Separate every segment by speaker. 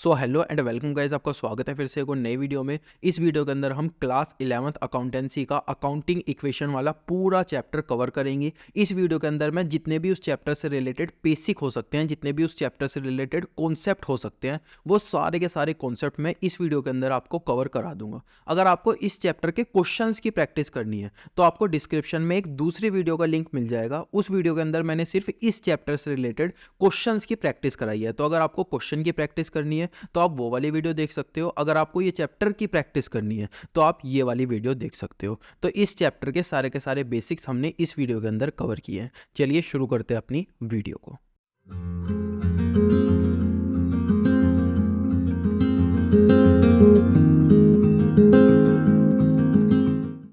Speaker 1: So hello and welcome guys, आपका स्वागत है फिर से एक और नई वीडियो में। इस वीडियो के अंदर हम क्लास 11th अकाउंटेंसी का अकाउंटिंग इक्वेशन वाला पूरा चैप्टर कवर करेंगे। इस वीडियो के अंदर मैं जितने भी उस चैप्टर से रिलेटेड बेसिक हो सकते हैं, जितने भी उस चैप्टर से रिलेटेड कॉन्सेप्ट हो सकते हैं, वो सारे के सारे कॉन्सेप्ट मैं इस वीडियो के अंदर आपको कवर करा दूंगा। अगर आपको इस चैप्टर के क्वेश्चंस की प्रैक्टिस करनी है तो आपको डिस्क्रिप्शन में एक दूसरी वीडियो का लिंक मिल जाएगा। उस वीडियो के अंदर मैंने सिर्फ इस चैप्टर से रिलेटेड क्वेश्चंस की प्रैक्टिस कराई है। तो अगर आपको क्वेश्चन की प्रैक्टिस करनी है तो आप वो वाली वीडियो देख सकते हो। अगर आपको ये चैप्टर की प्रैक्टिस करनी है तो आप ये वाली वीडियो देख सकते हो। तो इस चैप्टर के सारे बेसिक्स हमने इस वीडियो के अंदर कवर किए हैं। चलिए शुरू करते हैं अपनी वीडियो को।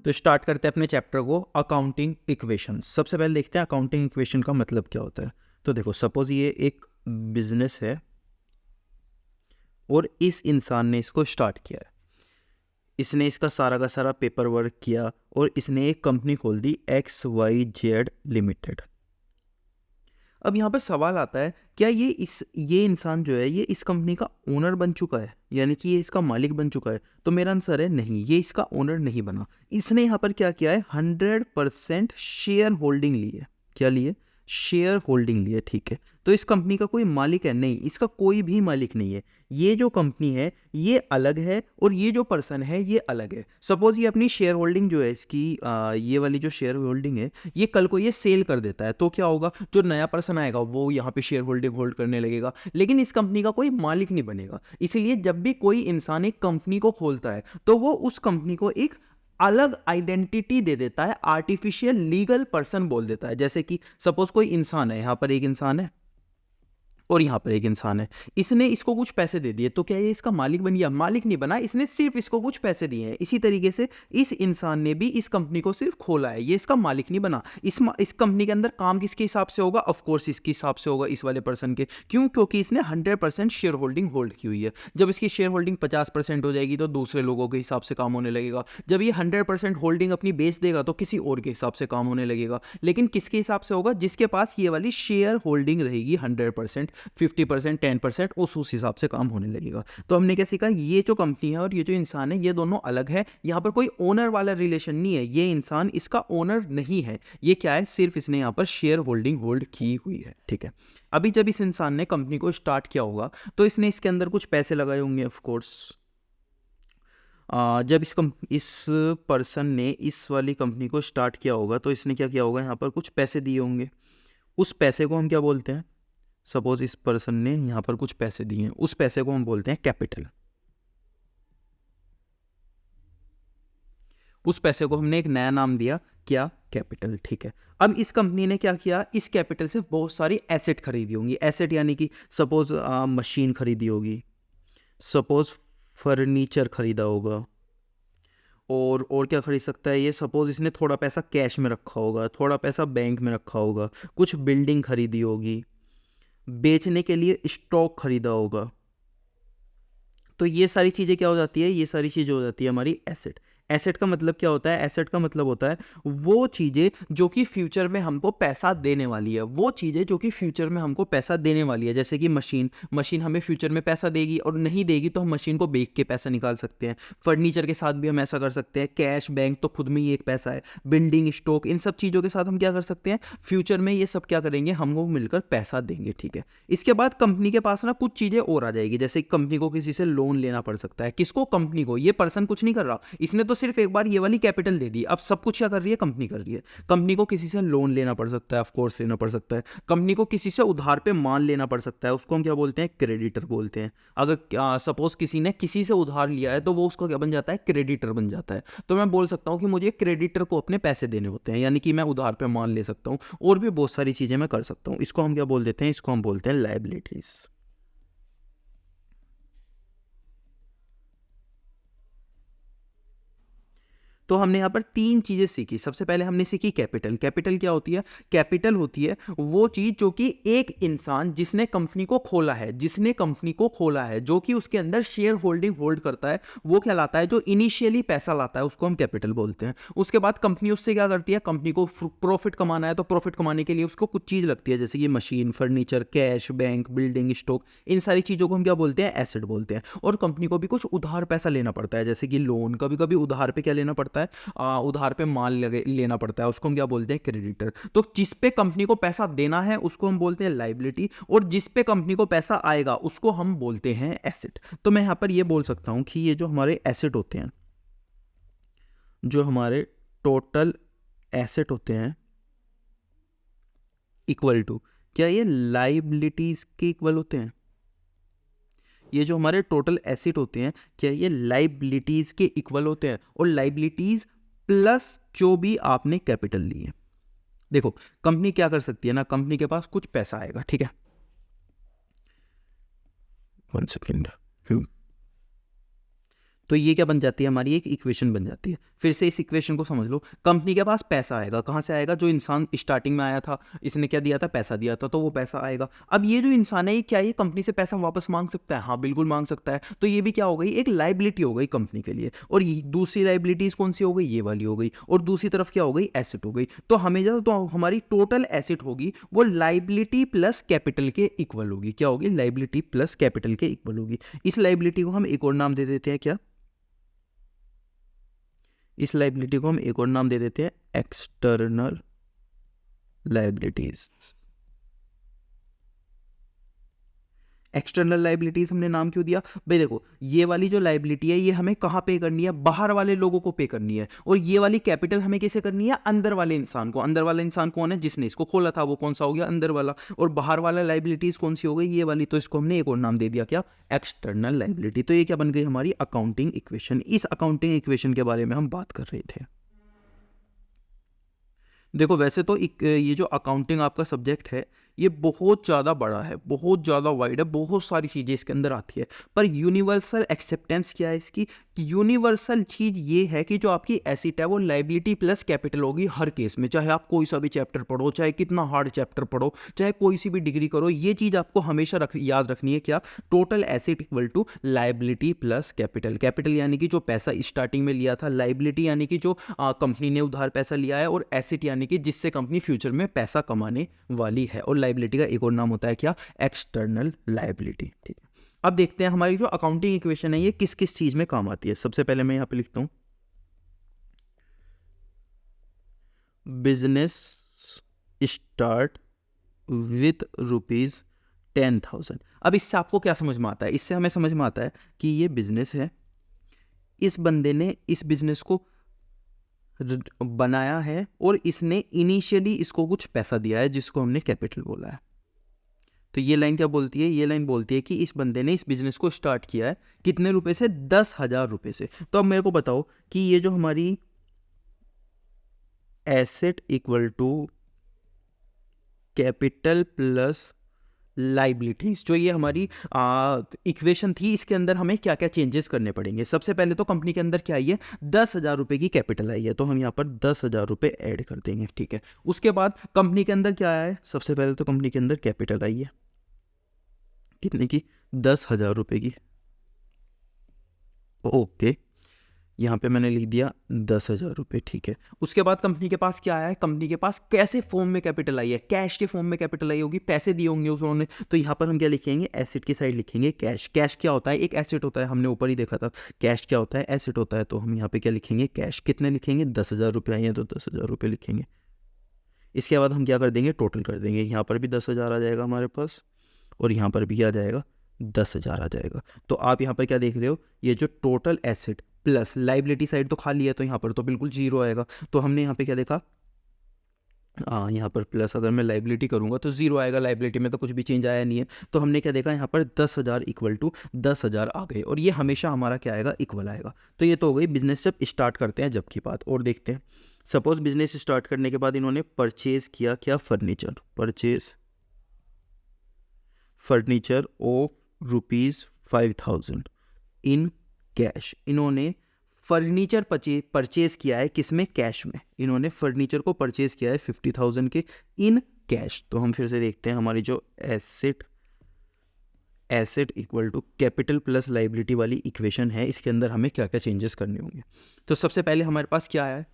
Speaker 1: तो स्टार्ट करते हैं अपने चैप्टर को, अकाउंटिंग इक्वेशन। सबसे पहले देखते हैं अकाउंटिंग इक्वेशन का मतलब क्या होता है। तो देखो, सपोज ये एक बिजनेस है और इस इंसान ने इसको स्टार्ट किया है। इसने इसका सारा का सारा पेपर वर्क किया और इसने एक कंपनी खोल दी XYZ लिमिटेड। अब यहाँ पर सवाल आता है, क्या ये इंसान जो है ये इस कंपनी का ओनर बन चुका है, यानी कि ये इसका मालिक बन चुका है? तो मेरा आंसर है नहीं, ये इसका ओनर नहीं बना। इसने यहाँ पर क्या किया है, 100% शेयर होल्डिंग ली है। क्या लिए? शेयर होल्डिंग लिए, ठीक है। तो इस कंपनी का कोई मालिक है? नहीं, इसका कोई भी मालिक नहीं है। ये जो कंपनी है ये अलग है और ये जो पर्सन है ये अलग है। सपोज ये अपनी शेयर होल्डिंग जो है इसकी ये वाली जो शेयर होल्डिंग है ये कल को ये सेल कर देता है, तो क्या होगा, जो नया पर्सन आएगा वो यहाँ पे शेयर होल्डिंग होल्ड करने लगेगा, लेकिन इस कंपनी का कोई मालिक नहीं बनेगा। इसीलिए जब भी कोई इंसान एक कंपनी को खोलता है तो वो उस कंपनी को एक अलग आइडेंटिटी दे देता है, आर्टिफिशियल लीगल पर्सन बोल देता है। जैसे कि सपोज कोई इंसान है, यहाँ पर एक इंसान है और यहाँ पर एक इंसान है, इसने इसको कुछ पैसे दे दिए, तो क्या ये इसका मालिक बन गया? मालिक नहीं बना, इसने सिर्फ इसको कुछ पैसे दिए हैं। इसी तरीके से इस इंसान ने भी इस कंपनी को सिर्फ खोला है, ये इसका मालिक नहीं बना। इस कंपनी के अंदर काम किसके हिसाब से होगा? ऑफ कोर्स इसके हिसाब से होगा, इस वाले पर्सन के। क्यों? क्योंकि इसने 100% शेयर होल्डिंग होल्ड की हुई है। जब इसकी शेयर होल्डिंग 50% हो जाएगी तो दूसरे लोगों के हिसाब से काम होने लगेगा। जब ये 100% होल्डिंग अपनी बेच देगा तो किसी और के हिसाब से काम होने लगेगा। लेकिन किसके हिसाब से होगा? जिसके पास ये वाली शेयर होल्डिंग रहेगी 100%, 50%, 10%, उस हिसाब से काम होने लगेगा। तो हमने क्या सीखा, ये जो कंपनी है और ये जो इंसान है ये दोनों अलग है। यहाँ पर कोई ओनर वाला रिलेशन नहीं है, ये इंसान इसका ओनर नहीं है। ये क्या है, सिर्फ इसने यहाँ पर शेयर होल्डिंग होल्ड की हुई है, ठीक है। अभी जब इस इंसान ने कंपनी को स्टार्ट किया होगा तो इसने इसके अंदर कुछ पैसे लगाए होंगे, ऑफ कोर्स। जब इस पर्सन ने इस वाली कंपनी को स्टार्ट किया होगा तो इसने क्या किया होगा, यहाँ पर कुछ पैसे दिए होंगे। उस पैसे को हम क्या बोलते हैं? सपोज इस पर्सन ने यहाँ पर कुछ पैसे दिए हैं, उस पैसे को हम बोलते हैं कैपिटल। उस पैसे को हमने एक नया नाम दिया, क्या? कैपिटल, ठीक है। अब इस कंपनी ने क्या किया, इस कैपिटल से बहुत सारी एसेट खरीदी होंगी। एसेट यानी कि सपोज मशीन खरीदी होगी, सपोज फर्नीचर खरीदा होगा, और क्या खरीद सकता है ये? सपोज इसने थोड़ा पैसा कैश में रखा होगा, थोड़ा पैसा बैंक में रखा होगा, कुछ बिल्डिंग खरीदी होगी, बेचने के लिए स्टॉक खरीदा होगा। तो ये सारी चीज़ें क्या हो जाती है, ये सारी चीज़ें हो जाती है हमारी एसेट। एसेट का मतलब क्या होता है? एसेट का मतलब होता है वो चीज़ें जो कि फ्यूचर में हमको पैसा देने वाली है। वो चीज़ें जो कि फ्यूचर में हमको पैसा देने वाली है, जैसे कि मशीन हमें फ्यूचर में पैसा देगी, और नहीं देगी तो हम मशीन को बेच के पैसा निकाल सकते हैं। फर्नीचर के साथ भी हम ऐसा कर सकते हैं। कैश, बैंक तो खुद में ही एक पैसा है। बिल्डिंग, स्टॉक, इन सब चीज़ों के साथ हम क्या कर सकते हैं, फ्यूचर में ये सब क्या करेंगे, हमको मिलकर पैसा देंगे, ठीक है। इसके बाद कंपनी के पास ना कुछ चीज़ें और आ जाएगी, जैसे कंपनी को किसी से लोन लेना पड़ सकता है। किसको? कंपनी को। ये पर्सन कुछ नहीं कर रहा, इसने तो सिर्फ एक बार ये वाली कैपिटल दे दी। अब सब कुछ क्या कर रही है, कंपनी कर रही है। कंपनी को किसी से लोन लेना पड़ सकता है, ऑफ कोर्स लेना पड़ सकता है। कंपनी को किसी से उधार पे माल लेना पड़ सकता है, उसको हम क्या बोलते हैं, क्रेडिटर बोलते हैं। अगर सपोज किसी ने किसी से उधार लिया है तो वो उसको क्या बन जाता है, क्रेडिटर बन जाता है। तो मैं बोल सकता हूँ कि मुझे क्रेडिटर को अपने पैसे देने होते हैं, यानी कि मैं उधार पे माल ले सकता हूँ, और भी बहुत सारी चीजें मैं कर सकता हूँ। इसको हम क्या बोल देते हैं, इसको हम बोलते हैं लायबिलिटीज। तो हमने यहाँ पर 3 चीज़ें सीखी। सबसे पहले हमने सीखी कैपिटल। कैपिटल क्या होती है? कैपिटल होती है वो चीज़ जो कि एक इंसान जिसने कंपनी को खोला है, जो कि उसके अंदर शेयर होल्डिंग होल्ड करता है, वो क्या लाता है? जो इनिशियली पैसा लाता है उसको हम कैपिटल बोलते हैं। उसके बाद कंपनी उससे क्या करती है? कंपनी को प्रॉफिट कमाना है, तो प्रॉफिट कमाने के लिए उसको कुछ चीज़ लगती है, जैसे कि machine, furniture, cash, bank, building, stock. इन सारी चीज़ों को हम क्या बोलते हैं? एसेट बोलते हैं। और कंपनी को भी कुछ उधार पैसा लेना पड़ता है, जैसे कि लोन। कभी कभी उधार पे क्या लेना पड़ता है? उधार पे माल लेना पड़ता है, उसको हम क्या बोलते हैं? क्रेडिटर। तो जिस पे कंपनी को पैसा देना है उसको हम बोलते हैं लाइबिलिटी, और जिस पे कंपनी को पैसा आएगा उसको हम बोलते हैं एसेट। तो मैं यहां पर ये बोल सकता हूं कि ये जो हमारे एसेट होते हैं, जो हमारे टोटल एसेट होते हैं, इक्वल टू, क्या ये लाइबिलिटीज के इक्वल होते हैं? ये जो हमारे टोटल एसेट होते हैं, क्या ये लाइबिलिटीज के इक्वल होते हैं? और लाइबिलिटीज प्लस जो भी आपने कैपिटल ली है। देखो कंपनी क्या कर सकती है ना, कंपनी के पास कुछ पैसा आएगा, ठीक है, 1 सेकेंड। तो ये क्या बन जाती है? हमारी एक इक्वेशन बन जाती है। फिर से इस इक्वेशन को समझ लो। कंपनी के पास पैसा आएगा, कहाँ से आएगा? जो इंसान स्टार्टिंग में आया था, इसने क्या दिया था? पैसा दिया था, तो वो पैसा आएगा। अब ये जो इंसान है, ये क्या ये कंपनी से पैसा वापस मांग सकता है? हाँ बिल्कुल मांग सकता है। तो ये भी क्या हो गई? एक लाइबिलिटी हो गई कंपनी के लिए। और दूसरी लाइबिलिटीज कौन सी हो गई? ये वाली हो गई। और दूसरी तरफ क्या हो गई? एसेट हो गई। तो हमेशा तो हमारी टोटल एसेट होगी वो लाइबिलिटी प्लस कैपिटल के इक्वल होगी। क्या होगी? लाइबिलिटी प्लस कैपिटल के इक्वल होगी। इस लाइबिलिटी को हम एक और नाम दे देते हैं, क्या? इस लाइबिलिटी को हम एक और नाम दे देते हैं एक्सटर्नल लाइबिलिटीज। एक्सटर्नल लाइबिलिटीज हमने नाम क्यों दिया भाई? देखो ये वाली जो लाइबिलिटी है ये हमें कहाँ पे करनी है? बाहर वाले लोगों को पे करनी है। और ये वाली कैपिटल हमें कैसे करनी है? अंदर वाले इंसान को। अंदर वाला इंसान कौन है? जिसने इसको खोला था, वो कौन सा हो गया? अंदर वाला। और बाहर वाला लाइबिलिटीज कौन सी हो गई? ये वाली। तो इसको हमने एक और नाम दे दिया, क्या? External liability. तो ये क्या बन गई? हमारी अकाउंटिंग इक्वेशन। इस अकाउंटिंग इक्वेशन के बारे में हम बात कर रहे थे। देखो वैसे तो ये जो अकाउंटिंग आपका सब्जेक्ट है ये बहुत ज़्यादा बड़ा है, बहुत ज़्यादा वाइड है, बहुत सारी चीज़ें इसके अंदर आती है। पर यूनिवर्सल एक्सेप्टेंस क्या है इसकी? कि यूनिवर्सल चीज़ ये है कि जो आपकी एसेट है वो लाइबिलिटी प्लस कैपिटल होगी हर केस में। चाहे आप कोई सा भी चैप्टर पढ़ो, चाहे कितना हार्ड चैप्टर पढ़ो, चाहे कोई सी भी डिग्री करो, ये चीज़ आपको हमेशा याद रखनी है, क्या? Total asset equal to liability plus capital. Capital यानी कि जो पैसा स्टार्टिंग में लिया था, लाइबिलिटी यानी कि जो कंपनी ने उधार पैसा लिया है, और एसेट यानी कि जिससे कंपनी फ्यूचर में पैसा कमाने वाली है। और लाइबिलिटी का एक और नाम होता है, क्या? External liability. ठीक है, अब देखते हैं हमारी जो अकाउंटिंग इक्वेशन है ये किस किस चीज में काम आती है। सबसे पहले मैं यहां पे लिखता हूं बिजनेस स्टार्ट विथ ₹10,000। अब इससे आपको क्या समझ में आता है? इससे हमें समझ में आता है कि ये बिजनेस है, इस बंदे ने इस बिजनेस को बनाया है, और इसने इनिशियली इसको कुछ पैसा दिया है जिसको हमने कैपिटल बोला है। तो ये लाइन क्या बोलती है? ये लाइन बोलती है कि इस बंदे ने इस बिजनेस को स्टार्ट किया है कितने रुपए से? 10,000 रुपए से। तो अब मेरे को बताओ कि ये जो हमारी asset equal to capital plus liabilities, जो ये हमारी इक्वेशन थी, इसके अंदर हमें क्या क्या चेंजेस करने पड़ेंगे? सबसे पहले तो कंपनी के अंदर क्या आई है? 10,000 रुपए की कैपिटल आई है, तो हम यहाँ पर 10,000 रुपए ऐड कर देंगे, ठीक है। उसके बाद कंपनी के अंदर क्या आया है? सबसे पहले तो कंपनी के अंदर कैपिटल आई है, कितने की? 10,000 रुपए की। ओके, यहाँ पे मैंने लिख दिया 10,000 रुपये, ठीक है। उसके बाद कंपनी के पास क्या आया है? कंपनी के पास कैसे फॉर्म में कैपिटल आई है? कैश के फॉर्म में कैपिटल आई होगी, पैसे दिए होंगे उन्होंने। तो यहाँ पर हम क्या लिखेंगे? एसेट की साइड लिखेंगे कैश। कैश क्या होता है? एक एसेट होता है, हमने ऊपर ही देखा था। कैश क्या होता है? एसेट होता है। तो हम यहाँ पे क्या लिखेंगे? कैश। कितने लिखेंगे? 10,000 रुपये आई है तो 10,000 रुपये लिखेंगे। इसके बाद हम क्या कर देंगे? टोटल कर देंगे। यहाँ पर भी 10,000 आ जाएगा हमारे पास, और यहाँ पर भी क्या आ जाएगा? 10,000 आ जाएगा। तो आप यहाँ पर क्या देख रहे हो? ये जो total asset plus liability side तो खाली है, तो यहाँ पर तो बिल्कुल जीरो आएगा। तो हमने यहाँ पे क्या देखा? यहाँ पर प्लस अगर मैं लाइबिलिटी करूँगा तो जीरो आएगा, लाइबिलिटी में तो कुछ भी चेंज आया नहीं है। तो हमने क्या देखा? यहाँ पर 10,000 इक्वल टू 10,000 आ गए, और ये हमेशा हमारा क्या आएगा? इक्वल आएगा। तो ये तो हो गई बिजनेस जब स्टार्ट करते हैं जब की बात। और देखते हैं, सपोज बिजनेस स्टार्ट करने के बाद इन्होंने परचेज किया क्या? Furniture. Purchase furniture of ₹5,000 in cash. इन्होंने फर्नीचर परचेज किया है किस में, कैश में। इन्होंने फर्नीचर को परचेज किया है 50,000 के इन कैश। तो हम फिर से देखते हैं हमारी जो asset equal to capital plus liability वाली इक्वेशन है, इसके अंदर हमें क्या क्या चेंजेस करने होंगे। तो सबसे पहले हमारे पास क्या है,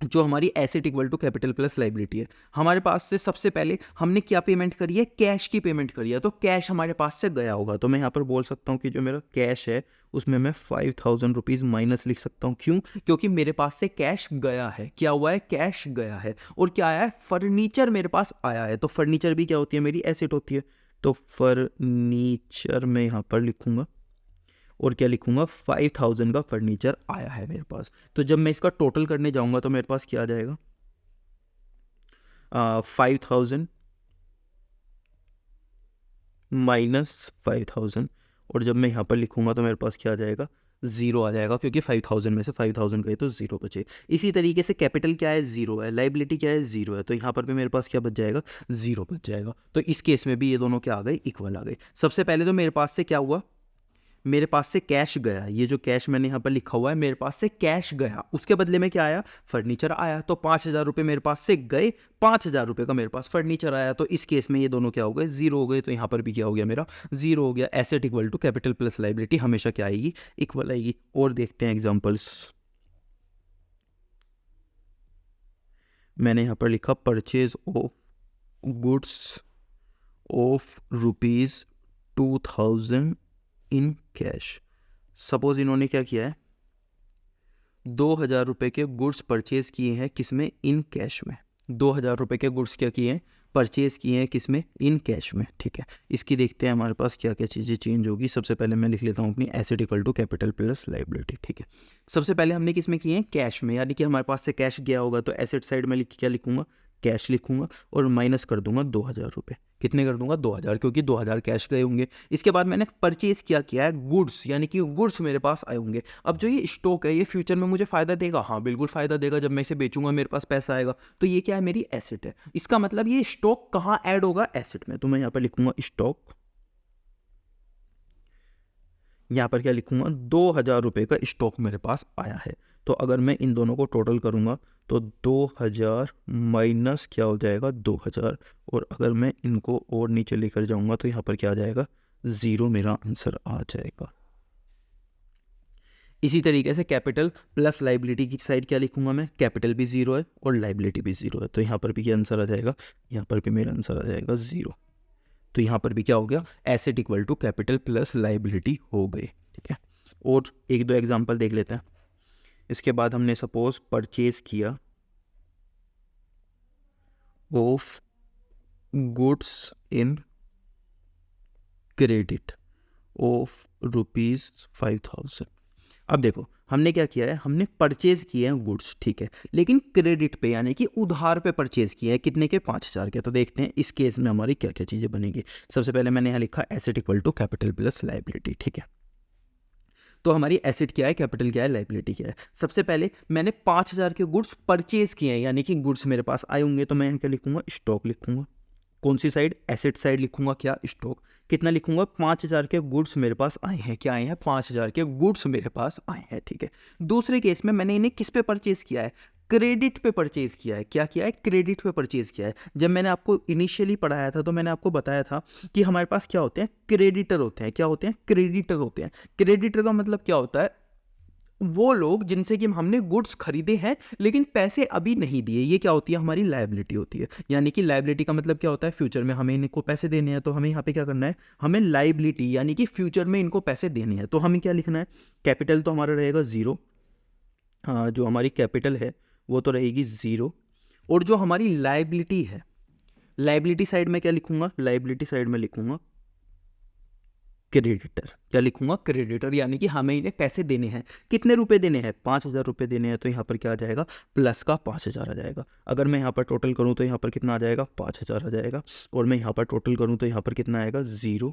Speaker 1: जो हमारी asset equal to capital plus liability है, हमारे पास से सबसे पहले हमने क्या पेमेंट करी है, कैश की पेमेंट करी है। तो कैश हमारे पास से गया होगा, तो मैं यहाँ पर बोल सकता हूँ कि जो मेरा कैश है उसमें मैं 5,000 रुपीज़ माइनस लिख सकता हूँ। क्यों? क्योंकि मेरे पास से कैश गया है। क्या हुआ है? कैश गया है। और क्या आया है? फर्नीचर मेरे पास आया है। तो फर्नीचर भी क्या होती है, मेरी एसेट होती है। तो फर्नीचर मैं यहाँ पर लिखूंगा और क्या लिखूंगा, 5,000 का फर्नीचर आया है मेरे पास। तो जब मैं इसका टोटल करने जाऊंगा तो मेरे पास क्या आ जाएगा, 5,000 माइनस 5,000। और जब मैं यहाँ पर लिखूंगा तो मेरे पास क्या आ जाएगा, 0 आ जाएगा, क्योंकि 5,000 में से 5,000 गए तो 0 बचे। इसी तरीके से कैपिटल क्या है, 0 है, लाइबिलिटी क्या है, 0 है। तो यहाँ पर भी मेरे पास क्या बच जाएगा, 0 बच जाएगा। तो इस केस में भी ये दोनों क्या आ गए, इक्वल आ गए। सबसे पहले तो मेरे पास से क्या हुआ, मेरे पास से कैश गया। ये जो कैश मैंने यहाँ पर लिखा हुआ है, मेरे पास से कैश गया, उसके बदले में क्या आया, फर्नीचर आया। तो 5,000 रुपये मेरे पास से गए, 5,000 रुपये का मेरे पास फर्नीचर आया। तो इस केस में ये दोनों क्या हो गए, 0 हो गए। तो यहाँ पर भी क्या हो गया, मेरा 0 हो गया। Asset equal to capital plus liability हमेशा क्या आएगी, इक्वल आएगी। और देखते हैं एग्जाम्पल्स। मैंने यहाँ पर लिखा purchase of goods of ₹2,000 in cash. Suppose इन्होंने क्या किया है, 2,000 रुपये के गुड्स परचेज किए हैं किसमें, इन कैश में। 2,000 रुपये के गुड्स क्या किए हैं, परचेज किए हैं किसमें, इन कैश में। ठीक है, इसकी देखते हैं हमारे पास क्या क्या चीज़ें चेंज होगी। सबसे पहले मैं लिख लेता हूँ अपनी asset equal to capital plus liability. ठीक है, सबसे पहले हमने किसमें किए हैं, कैश में, यानी कि हमारे पास से कैश गया होगा। तो एसेट साइड में क्या लिखूंगा, कैश लिखूंगा और माइनस कर दूंगा 2,000 रुपये। कितने कर दूंगा, 2,000, क्योंकि 2,000 कैश गए होंगे। इसके बाद मैंने परचेज किया है गुड्स, यानी कि गुड्स मेरे पास आए होंगे। अब जो ये स्टॉक है, ये फ्यूचर में मुझे फायदा देगा, हाँ बिल्कुल फायदा देगा। जब मैं इसे बेचूंगा मेरे पास पैसा आएगा। तो ये क्या है, मेरी एसेट है। इसका मतलब ये स्टॉक कहाँ ऐड होगा, एसेट में। तो मैं यहाँ पर लिखूंगा स्टॉक, यहाँ पर क्या लिखूंगा, 2,000 रुपये का स्टॉक मेरे पास आया है। तो अगर मैं इन दोनों को टोटल करूंगा तो 2,000 माइनस क्या हो जाएगा, 2,000। और अगर मैं इनको और नीचे लेकर जाऊंगा तो यहाँ पर क्या आ जाएगा, 0 मेरा आंसर आ जाएगा। इसी तरीके से कैपिटल प्लस लाइबिलिटी की साइड क्या लिखूंगा मैं, कैपिटल भी 0 है और लाइबिलिटी भी 0 है। तो यहाँ पर भी क्या आंसर आ जाएगा, यहाँ पर भी मेरा आंसर आ जाएगा 0। तो यहाँ पर भी क्या हो गया, asset equal to capital plus liability हो गई। ठीक है, और एक दो एग्जांपल देख लेते हैं। इसके बाद हमने सपोज परचेज किया of goods in credit of ₹5,000। अब देखो हमने क्या किया है, हमने परचेज किए हैं गुड्स, ठीक है, लेकिन क्रेडिट पे यानी कि उधार पे परचेज किया है। कितने के, 5,000 के। तो देखते हैं इस केस में हमारी क्या क्या चीज़ें बनेगी। सबसे पहले मैंने यहाँ लिखा asset equal to capital plus liability. ठीक है, तो हमारी एसेट क्या है, कैपिटल क्या है, लाइबिलिटी क्या है। सबसे पहले मैंने 5,000 के गुड्स परचेज किए हैं, यानी कि गुड्स मेरे पास आए होंगे। तो मैं यहाँ क्या लिखूंगा, स्टॉक लिखूंगा। कौन सी साइड, एसेट साइड लिखूंगा क्या, स्टॉक। कितना लिखूंगा, 5,000 के गुड्स मेरे पास आए हैं। क्या आए हैं, 5,000 के गुड्स मेरे पास आए हैं। ठीक है, दूसरे केस में मैंने इन्हें किस पे परचेज किया है, क्रेडिट पे परचेज किया है। क्या किया है, क्रेडिट पे परचेज किया है। जब मैंने आपको इनिशियली पढ़ाया था तो मैंने आपको बताया था कि हमारे पास क्या होते हैं, क्रेडिटर होते हैं। क्या होते हैं, क्रेडिटर होते हैं। क्रेडिटर का मतलब क्या होता है, वो लोग जिनसे कि हमने गुड्स खरीदे हैं लेकिन पैसे अभी नहीं दिए। ये क्या होती है, हमारी लायबिलिटी होती है। यानी कि लायबिलिटी का मतलब क्या होता है, फ्यूचर में हमें इनको पैसे देने हैं। तो हमें यहाँ पे क्या करना है, हमें लायबिलिटी यानी कि फ्यूचर में इनको पैसे देने हैं। तो हमें क्या लिखना है, कैपिटल तो हमारा रहेगा 0। हाँ, जो हमारी कैपिटल है वो तो रहेगी 0। और जो हमारी लायबिलिटी है, लायबिलिटी साइड में क्या लिखूंगा, लायबिलिटी साइड में लिखूंगा क्रेडिटर। क्या लिखूंगा, क्रेडिटर, यानी कि हमें इन्हें पैसे देने हैं। कितने रुपए देने हैं, 5,000 रुपये देने हैं। तो यहाँ पर क्या आ जाएगा, प्लस का 5,000 आ जाएगा। अगर मैं यहाँ पर टोटल करूँ तो यहाँ पर कितना आ जाएगा, 5,000 आ जाएगा। और मैं यहाँ पर टोटल करूँ तो यहाँ पर कितना आएगा, 0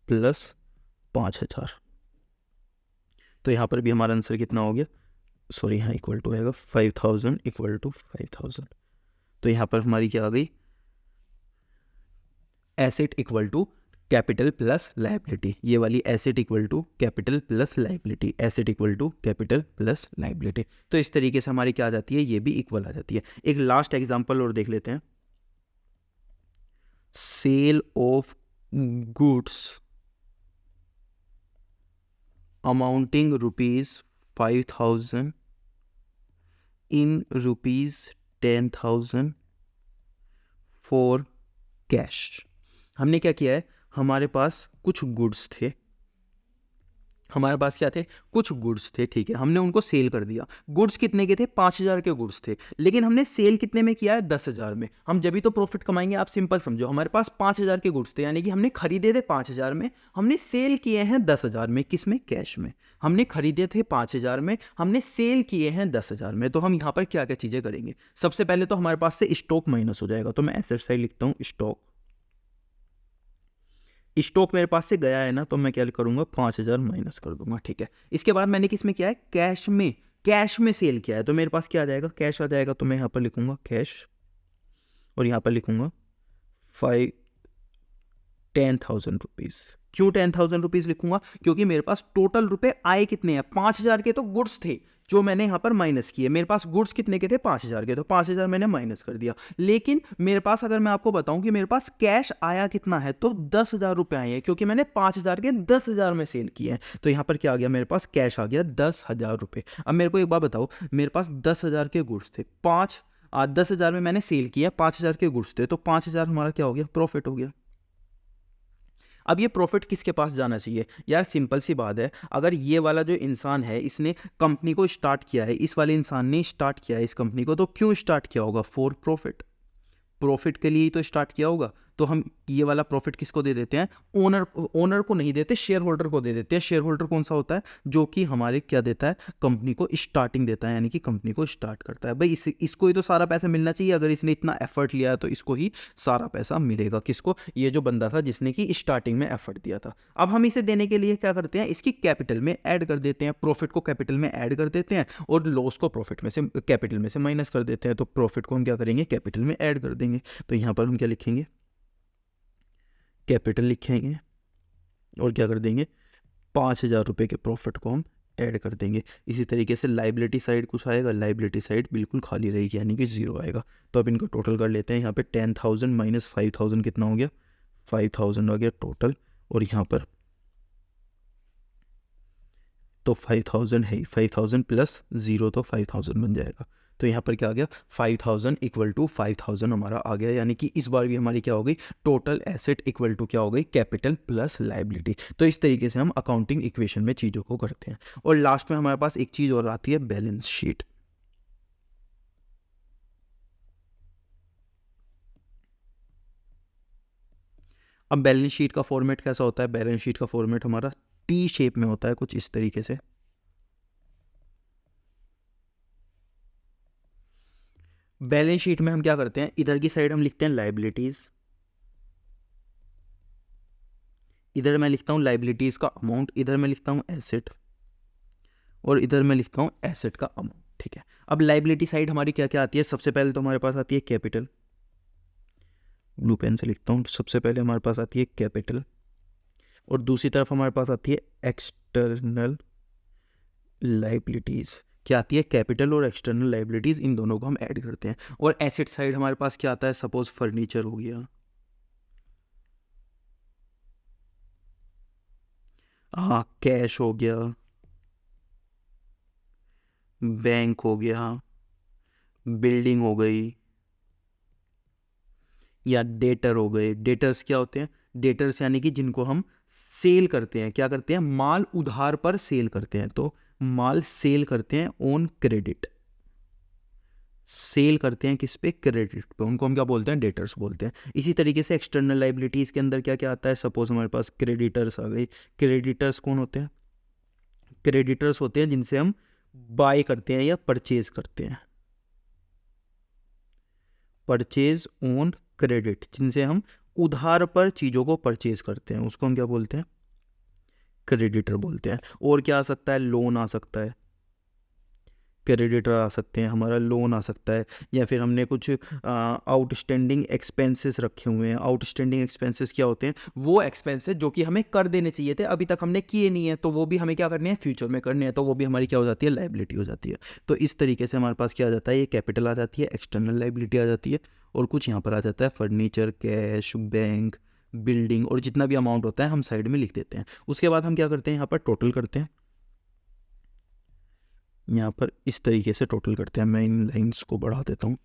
Speaker 1: प्लस 5,000। तो यहाँ पर भी हमारा आंसर कितना हो गया, सॉरी यहाँ इक्वल टू आएगा 5,000 इक्वल टू 5,000। तो यहाँ पर हमारी क्या आ गई, asset equal to capital plus liability, ये वाली asset equal to capital plus liability, asset equal to capital plus liability. तो इस तरीके से हमारी क्या आ जाती है, ये भी इक्वल आ जाती है। एक लास्ट एग्जांपल और देख लेते हैं। Sale of goods amounting ₹5,000 in ₹10,000 for cash. हमने क्या किया है, हमारे पास कुछ गुड्स थे, हमारे पास क्या थे, कुछ गुड्स थे, ठीक है, हमने उनको सेल कर दिया। गुड्स कितने के थे, 5,000 के गुड्स थे, लेकिन हमने सेल कितने में किया है, 10,000 में। हम जब भी तो प्रॉफिट कमाएंगे, आप सिंपल समझो, हमारे पास 5,000 के गुड्स थे, यानी कि हमने खरीदे थे 5,000 में, हमने सेल किए हैं 10,000 में। किस में, कैश में। हमने खरीदे थे 5,000 में, हमने सेल किए हैं 10,000 में। तो हम यहाँ पर क्या क्या चीज़ें करेंगे, सबसे पहले तो हमारे पास से स्टॉक माइनस हो जाएगा, तो मैं एसेट साइड लिखता हूँ स्टॉक। स्टॉक मेरे पास से गया है ना, तो मैं क्या करूंगा, 5,000 माइनस कर दूंगा, ठीक है। इसके बाद मैंने किस में किया है, कैश में, कैश में सेल किया है, तो मेरे पास क्या आ जाएगा, कैश आ जाएगा। तो मैं यहाँ पर लिखूंगा कैश, और यहाँ पर लिखूंगा 10,000 रुपीज़। क्यों 10,000 रुपीज़ लिखूंगा, क्योंकि मेरे पास टोटल रुपए आए कितने हैं, 5,000 के तो गुड्स थे जो मैंने यहाँ पर माइनस किए। मेरे पास गुड्स कितने के थे, 5,000 के, तो 5,000 मैंने माइनस कर दिया। लेकिन मेरे पास, अगर मैं आपको बताऊं कि मेरे पास कैश आया कितना है, तो 10,000 रुपये आए हैं, क्योंकि मैंने 5,000 के 10,000 में सेल किए हैं। तो यहाँ पर क्या आ गया, मेरे पास कैश आ गया 10,000 रुपये। अब मेरे को एक बात बताओ, मेरे पास 10,000 के गुड्स थे, 10,000 में मैंने सेल किया, 5,000 के गुड्स थे, तो 5,000 हमारा क्या हो गया, प्रॉफिट हो गया। अब ये प्रॉफिट किसके पास जाना चाहिए यार, सिंपल सी बात है, अगर ये वाला जो इंसान है, इसने कंपनी को स्टार्ट किया है, इस वाले इंसान ने स्टार्ट किया है इस कंपनी को, तो क्यों स्टार्ट किया होगा, फॉर प्रॉफिट, प्रॉफिट के लिए ही तो स्टार्ट किया होगा। तो हम ये वाला प्रॉफिट किसको दे देते हैं, ओनर को नहीं देते, शेयर होल्डर को दे देते हैं। शेयर होल्डर कौन सा होता है, जो कि हमारे क्या देता है, कंपनी को स्टार्टिंग देता है, यानी कि कंपनी को स्टार्ट करता है। भाई इसको ही तो सारा पैसा मिलना चाहिए, अगर इसने इतना एफर्ट लिया है तो इसको ही सारा पैसा मिलेगा। किसको, ये जो बंदा था जिसने कि स्टार्टिंग में एफर्ट दिया था। अब हम इसे देने के लिए क्या करते हैं, इसकी कैपिटल में ऐड कर देते हैं, प्रॉफिट को कैपिटल में ऐड कर देते हैं, और लॉस को प्रॉफिट में से, कैपिटल में से माइनस कर देते हैं। तो प्रॉफिट को हम क्या करेंगे, कैपिटल में ऐड कर देंगे। तो यहाँ पर हम क्या लिखेंगे, कैपिटल लिखेंगे, और क्या कर देंगे, 5,000 रुपये के प्रॉफिट को हम ऐड कर देंगे। इसी तरीके से लाइबिलिटी साइड कुछ आएगा, लाइबिलिटी साइड बिल्कुल खाली रहेगी, यानी कि 0 आएगा। तो अब इनको टोटल कर लेते हैं। यहाँ पे 10,000 माइनस 5,000 कितना हो गया, 5,000 आ गया टोटल, और यहाँ पर तो 5,000 है, 5,000 प्लस 0 तो 5,000 बन जाएगा। तो यहाँ पर क्या आ गया, 5,000 इक्वल टू 5,000 हमारा आ गया, यानी कि इस बार भी हमारी क्या हो गई, टोटल एसेट इक्वल टू क्या हो गई, कैपिटल प्लस लाइबिलिटी। तो इस तरीके से हम अकाउंटिंग इक्वेशन में चीज़ों को करते हैं। और लास्ट में हमारे पास एक चीज़ और आती है, बैलेंस शीट। अब बैलेंस शीट का फॉर्मेट कैसा होता है, बैलेंस शीट का फॉर्मेट हमारा टी शेप में होता है, कुछ इस तरीके से। बैलेंस शीट में हम क्या करते हैं, इधर की साइड हम लिखते हैं लाइबिलिटीज, इधर मैं लिखता हूँ लाइबिलिटीज का अमाउंट, इधर मैं लिखता हूँ एसेट, और इधर मैं लिखता हूँ एसेट का अमाउंट, ठीक है। अब लाइबिलिटी साइड हमारी क्या क्या आती है, सबसे पहले तो हमारे पास आती है कैपिटल, ब्लू पेन से लिखता हूँ, सबसे पहले हमारे पास आती है कैपिटल, और दूसरी तरफ हमारे पास आती है एक्सटर्नल लाइबिलिटीज़। क्या आती है, कैपिटल और एक्सटर्नल लाइबिलिटीज़, इन दोनों को हम ऐड करते हैं। और एसेट साइड हमारे पास क्या आता है, सपोज फर्नीचर हो गया, हाँ कैश हो गया, बैंक हो गया, बिल्डिंग हो गई, या डेटर हो गए। डेटर्स क्या होते हैं, डेटर्स यानी कि जिनको हम सेल करते हैं, क्या करते हैं, माल उधार पर सेल करते हैं। तो माल सेल करते हैं ऑन क्रेडिट, सेल करते हैं किस पे, क्रेडिट पे, उनको हम क्या बोलते हैं, डेटर्स बोलते हैं। इसी तरीके से एक्सटर्नल लाइबिलिटीज़ के अंदर क्या क्या आता है, सपोज हमारे पास क्रेडिटर्स आ गई। क्रेडिटर्स कौन होते हैं, क्रेडिटर्स होते हैं जिनसे हम बाय करते हैं या परचेज करते हैं, परचेज ऑन क्रेडिट, जिनसे हम उधार पर चीज़ों को परचेज करते हैं, उसको हम क्या बोलते हैं, क्रेडिटर बोलते हैं। और क्या आ सकता है, लोन आ सकता है, क्रेडिटर आ सकते हैं, हमारा लोन आ सकता है, या फिर हमने कुछ आउटस्टैंडिंग एक्सपेंसेस रखे हुए हैं। आउटस्टैंडिंग एक्सपेंसेस क्या होते हैं? वो एक्सपेंसेस जो कि हमें कर देने चाहिए थे, अभी तक हमने किए नहीं है, तो वो भी हमें क्या करने हैं, फ्यूचर में करने हैं, तो वो भी हमारी क्या हो जाती है, लाइबिलिटी हो जाती है। तो इस तरीके से हमारे पास क्या आ जाता है, ये कैपिटल आ जाती है, एक्सटर्नल लाइबिलिटी आ जाती है, और कुछ यहाँ पर आ जाता है फर्नीचर, कैश, बैंक, बिल्डिंग, और जितना भी अमाउंट होता है हम साइड में लिख देते हैं। उसके बाद हम क्या करते हैं, यहाँ पर टोटल करते हैं। यहाँ पर इस तरीके से टोटल करते हैं। मैं इन लाइंस को बढ़ा देता हूँ।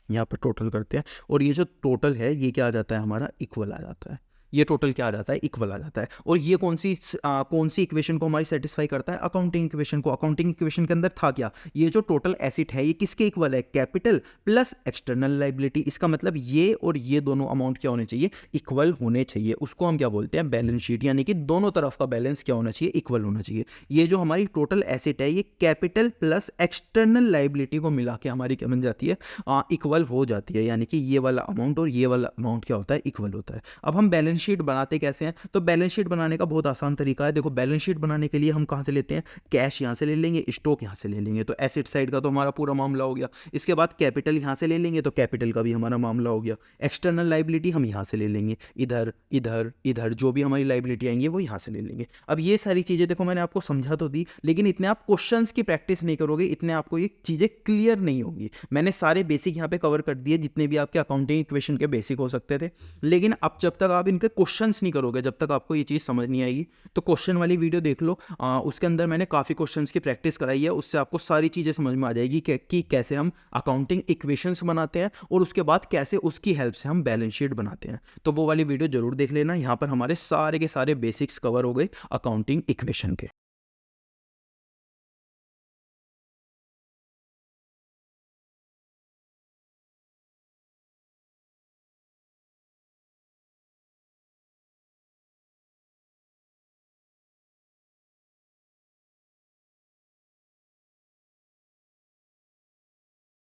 Speaker 1: यहाँ पर टोटल करते हैं, और ये जो टोटल है ये क्या आ जाता है, हमारा इक्वल आ जाता है। ये टोटल क्या आ जाता है, इक्वल आ जाता है। और ये कौन सी इक्वेशन को हमारी सेटिस्फाई करता है, अकाउंटिंग इक्वेशन को। अकाउंटिंग इक्वेशन के अंदर था क्या, ये जो टोटल एसेट है ये किसके इक्वल है, कैपिटल प्लस एक्सटर्नल लाइबिलिटी। इसका मतलब ये और ये दोनों अमाउंट क्या होने चाहिए, इक्वल होने चाहिए। उसको हम क्या बोलते हैं, बैलेंस शीट, यानी कि दोनों तरफ का बैलेंस क्या होना चाहिए, इक्वल होना चाहिए। ये जो हमारी टोटल एसेट है ये कैपिटल प्लस एक्सटर्नल लाइबिलिटी को मिला के हमारी क्या बन जाती है, इक्वल हो जाती है। यानी कि ये वाला अमाउंट और ये वाला अमाउंट क्या होता है, इक्वल होता है। अब हम बैलेंस शीट बनाते कैसे हैं, तो बैलेंस शीट बनाने का बहुत आसान तरीका है। देखो, बैलेंस शीट बनाने के लिए हम कहाँ से लेते हैं, कैश यहाँ से ले लेंगे, स्टॉक यहाँ से ले लेंगे, तो एसेट साइड का तो हमारा पूरा मामला हो गया। इसके बाद कैपिटल यहाँ से ले लेंगे, तो कैपिटल का भी हमारा मामला हो गया। एक्सटर्नल लाइबिलिटी हम यहाँ से ले लेंगे, इधर इधर इधर जो भी हमारी लाइबिलिटी आएंगे वो यहाँ से ले लेंगे। अब ये सारी चीज़ें देखो मैंने आपको समझा तो दी, लेकिन इतने आप क्वेश्चंस की प्रैक्टिस नहीं करोगे, इतने आपको ये चीज़ें क्लियर नहीं होगी। मैंने सारे बेसिक यहाँ पे कवर कर दिए, जितने भी आपके अकाउंटिंग इक्वेशन के बेसिक हो सकते थे, लेकिन अब जब तक आप इनके क्वेश्चंस नहीं करोगे, जब तक आपको ये चीज़ समझ नहीं आएगी। तो क्वेश्चन वाली वीडियो देख लो, उसके अंदर मैंने काफ़ी क्वेश्चंस की प्रैक्टिस कराई है, उससे आपको सारी चीज़ें समझ में आ जाएगी कि कैसे हम अकाउंटिंग इक्वेशंस बनाते हैं, और उसके बाद कैसे उसकी हेल्प से हम बैलेंस शीट बनाते हैं। तो वो वाली वीडियो जरूर देख लेना। यहाँ पर हमारे सारे के सारे बेसिक्स कवर हो गए अकाउंटिंग इक्वेशन के।